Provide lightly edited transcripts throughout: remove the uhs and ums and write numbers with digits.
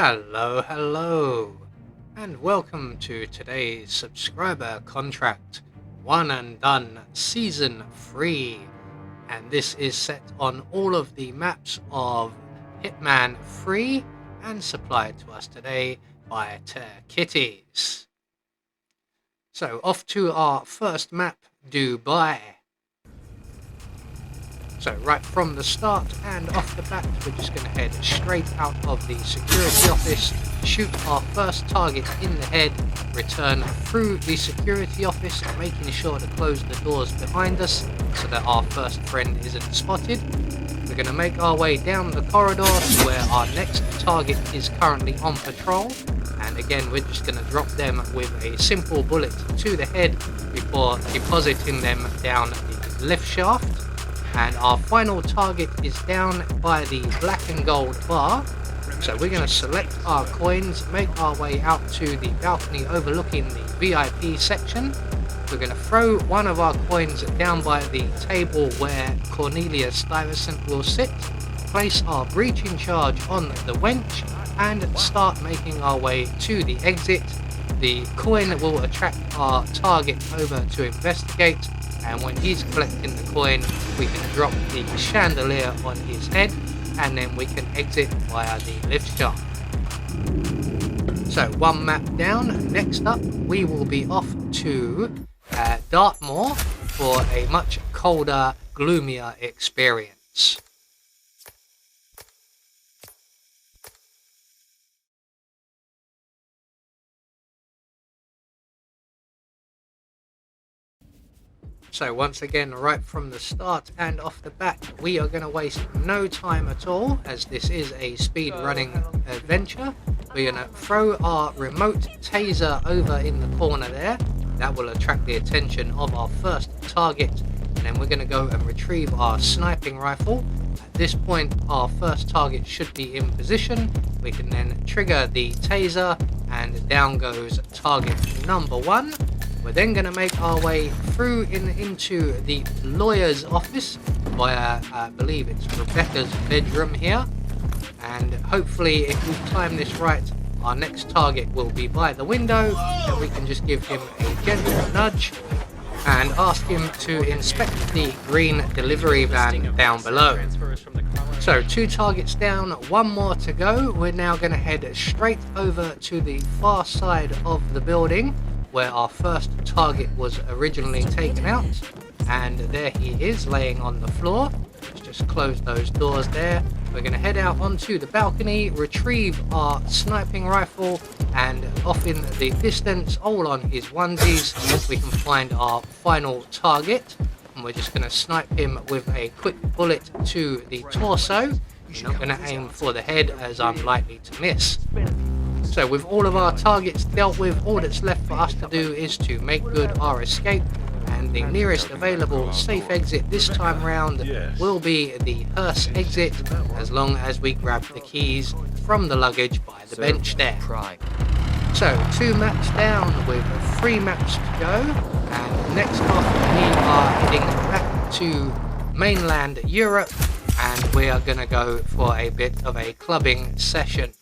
Hello, and welcome to today's subscriber contract, One and Done Season 3, and this is set on all of the maps of Hitman 3 and supplied to us today by Kitties. So off to our first map, Dubai. So right from the start and off the bat, we're just going to head straight out of the security office, shoot our first target in the head, return through the security office, making sure to close the doors behind us so that our first friend isn't spotted. We're going to make our way down the corridor to where our next target is currently on patrol, and again we're just going to drop them with a simple bullet to the head before depositing them down the lift shaft. And our final target is down by the black and gold bar. So we're going to select our coins, make our way out to the balcony overlooking the VIP section. We're going to throw one of our coins down by the table where Cornelia Stuyvesant will sit, place our breaching charge on the wench, and start making our way to the exit. The coin will attract our target over to investigate, and when he's collecting the coin, we can drop the chandelier on his head, and then we can exit via the lift shaft. So one map down. Next up, we will be off to Dartmoor for a much colder, gloomier experience. So once again, right from the start and off the bat, we are going to waste no time at all, as this is a speed running adventure. We're going to throw our remote taser over in the corner there. That will attract the attention of our first target, and then we're going to go and retrieve our sniping rifle. At this point, our first target should be in position. We can then trigger the taser, and down goes target number one. We're then going to make our way through into the lawyer's office via, I believe it's Rebecca's bedroom here. And hopefully, if we time this right, our next target will be by the window, and we can just give him a gentle nudge and ask him to inspect the green delivery van down below. So 2 targets down, 1 more to go. We're now going to head straight over to the far side of the building where our first target was originally taken out, and there he is laying on the floor. Let's just close those doors there. We're going to head out onto the balcony, retrieve our sniping rifle, and off in the distance, all on his onesies, we can find our final target, and we're just going to snipe him with a quick bullet to the torso. We're not going to aim for the head, as I'm likely to miss. So with all of our targets dealt with, all that's left for us to do is to make good our escape, and the nearest available safe exit this time round will be the hearse exit, as long as we grab the keys from the luggage by the bench there. So 2 maps down with 3 maps to go, and next off we are heading back to mainland Europe, and we are going to go for a bit of a clubbing session.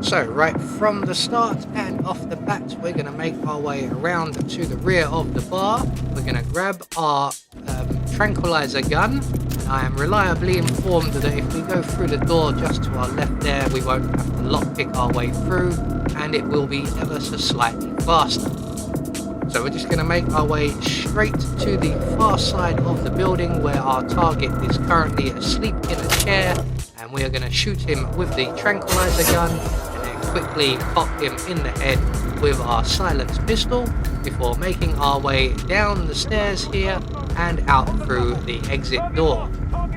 So right from the start and off the bat, we're going to make our way around to the rear of the bar. We're going to grab our tranquilizer gun. I am reliably informed that if we go through the door just to our left there, we won't have to lockpick our way through, and it will be ever so slightly faster. So we're just going to make our way straight to the far side of the building where our target is currently asleep in a chair, and we are going to shoot him with the tranquilizer gun, quickly pop him in the head with our silenced pistol before making our way down the stairs here and out through the exit door.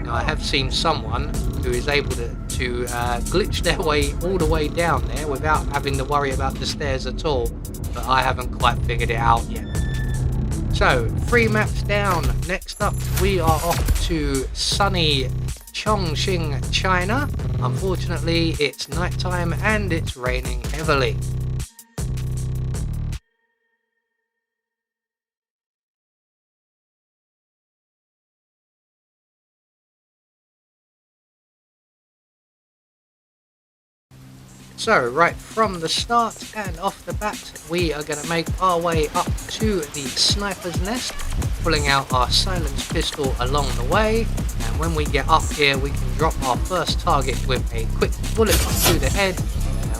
Now I have seen someone who is able to glitch their way all the way down there without having to worry about the stairs at all, but I haven't quite figured it out yet. So 3 maps down. Next up we are off to sunny Chongqing, China. Unfortunately, it's nighttime and it's raining heavily. So right from the start and off the bat, we are going to make our way up to the sniper's nest, pulling out our silenced pistol along the way, and when we get up here we can drop our first target with a quick bullet to the head.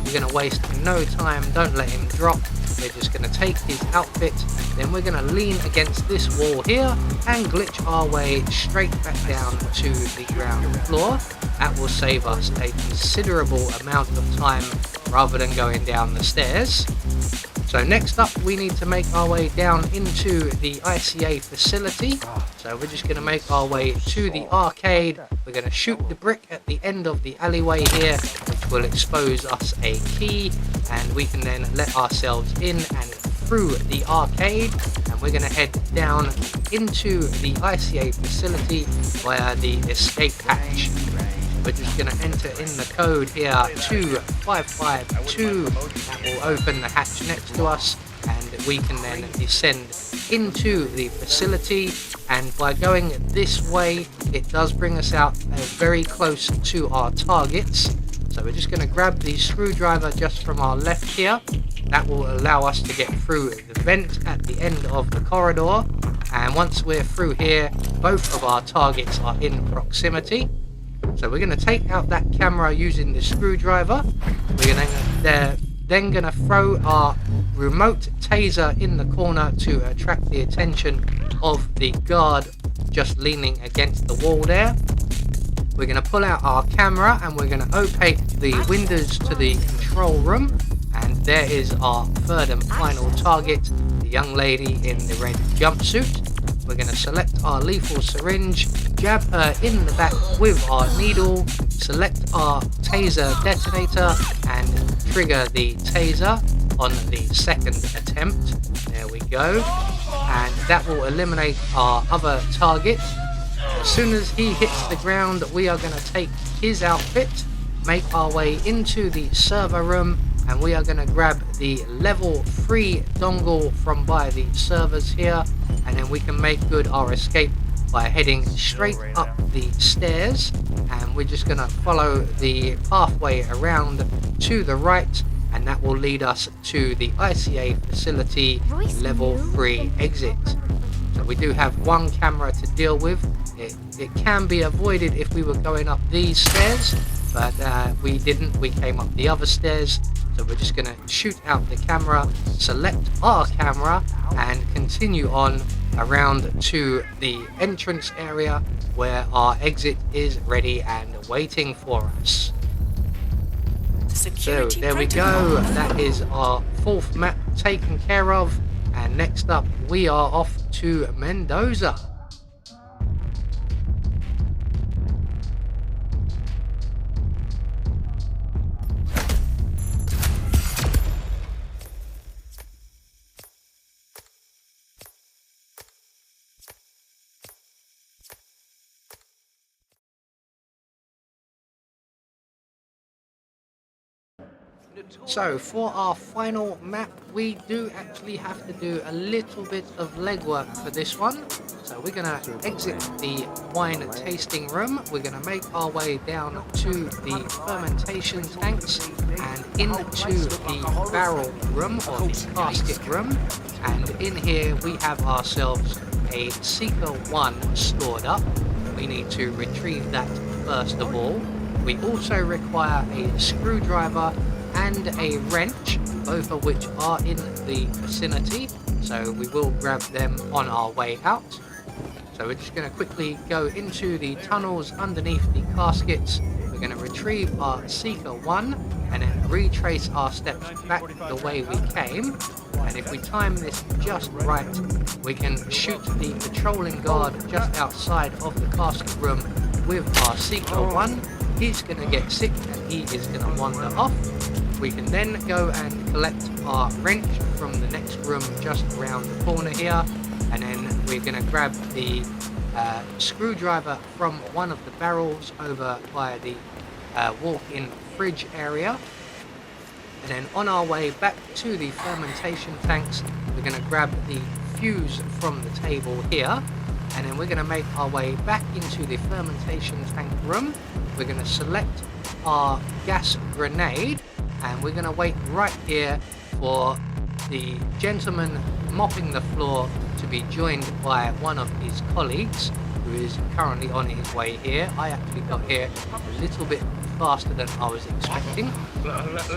We're going to waste no time, don't let him drop. We're just going to take his outfit, then we're going to lean against this wall here and glitch our way straight back down to the ground floor. That will save us a considerable amount of time rather than going down the stairs. So next up we need to make our way down into the ICA facility. So we're just going to make our way to the arcade. We're going to shoot the brick at the end of the alleyway here, which will expose us a key, and we can then let ourselves in and through the arcade, and we're going to head down into the ICA facility via the escape hatch. We're just going to enter in the code here, 2552. That will open the hatch next to us, and we can then descend into the facility. And by going this way, it does bring us out very close to our targets. So we're just going to grab the screwdriver just from our left here. That will allow us to get through the vent at the end of the corridor. And once we're through here, both of our targets are in proximity. So we're going to take out that camera using the screwdriver. We're then going to throw our remote taser in the corner to attract the attention of the guard just leaning against the wall there. We're going to pull out our camera and we're going to opaque the windows to the control room. And there is our third and final target, the young lady in the red jumpsuit. We're going to select our lethal syringe, jab her in the back with our needle, select our taser detonator and trigger the taser on the second attempt. There we go. And that will eliminate our other target. As soon as he hits the ground, we are going to take his outfit, make our way into the server room, and we are going to grab the level 3 dongle from by the servers here, and then we can make good our escape by heading straight up the stairs, and we're just going to follow the pathway around to the right, and that will lead us to the ICA facility level 3 exit. So we do have one camera to deal with. It can be avoided if we were going up these stairs, but we didn't. We came up the other stairs. So we're just going to shoot out the camera, select our camera, and continue on around to the entrance area where our exit is ready and waiting for us. So there we go. That is our 4th map taken care of. And next up, we are off to Mendoza. So for our final map, we do actually have to do a little bit of legwork for this one. So we're going to exit the wine tasting room. We're going to make our way down to the fermentation tanks and into the barrel room or the casket room. And in here we have ourselves a Seeker 1 stored up. We need to retrieve that first of all. We also require a screwdriver and a wrench, both of which are in the vicinity, so we will grab them on our way out. So we're just going to quickly go into the tunnels underneath the caskets. We're going to retrieve our Seeker 1 and then retrace our steps back the way we came. And if we time this just right, we can shoot the patrolling guard just outside of the casket room with our Seeker 1. He's going to get sick and he is going to wander off. We can then go and collect our wrench from the next room just around the corner here, and then we're going to grab the screwdriver from one of the barrels over by the walk-in fridge area. And then on our way back to the fermentation tanks, we're going to grab the fuse from the table here, and then we're going to make our way back into the fermentation tank room. We're going to select our gas grenade, and we're going to wait right here for the gentleman mopping the floor to be joined by one of his colleagues who is currently on his way here. I actually got here a little bit faster than I was expecting.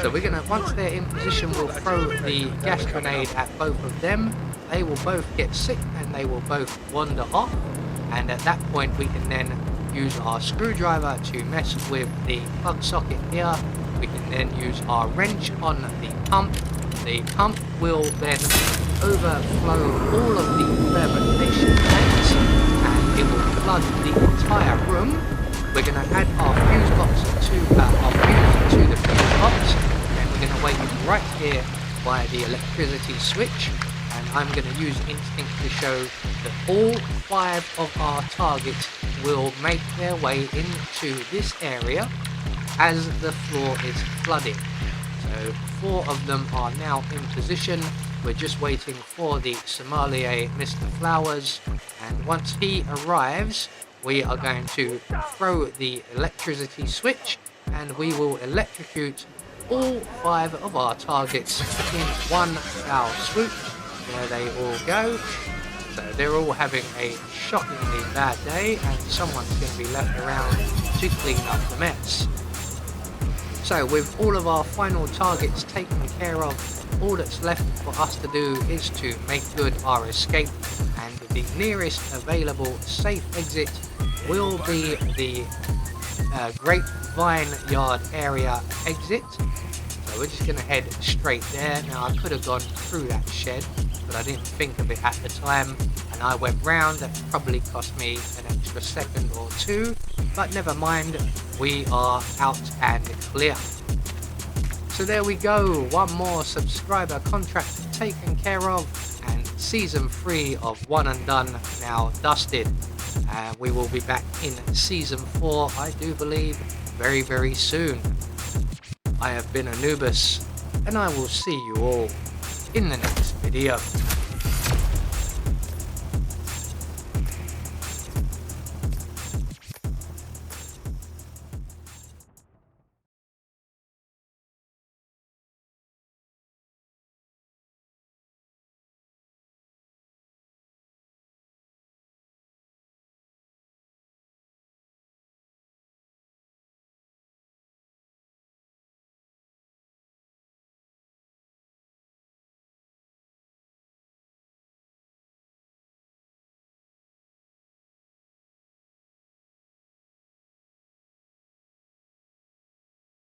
So we're gonna, once they're in position, we'll throw the gas grenade at both of them. They will both get sick and they will both wander off. And at that point we can then use our screwdriver to mess with the plug socket here. We can then use our wrench on the pump. The pump will then overflow all of the fermentation tanks and it will flood the entire room. We're going to add our fuse box to the fuse box, and we're going to wait right here by the electricity switch, and I'm going to use instinct to show that all 5 of our targets will make their way into this area as the floor is flooding. So 4 of them are now in position. We're just waiting for the sommelier, Mr. Flowers, and once he arrives, we are going to throw the electricity switch and we will electrocute all 5 of our targets in one foul swoop. There they all go. So they're all having a shockingly bad day and someone's going to be left around to clean up the mess. So with all of our final targets taken care of, all that's left for us to do is to make good our escape, and the nearest available safe exit will be the Grapevine Yard area exit. So we're just going to head straight there. Now I could have gone through that shed, but I didn't think of it at the time, and I went round. That probably cost me an extra second or 2, but never mind, we are out and clear. So there we go, one more subscriber contract taken care of, and season 3 of One and Done now dusted. We will be back in season 4, I do believe, very, very soon. I have been Anubis, and I will see you all in the next video.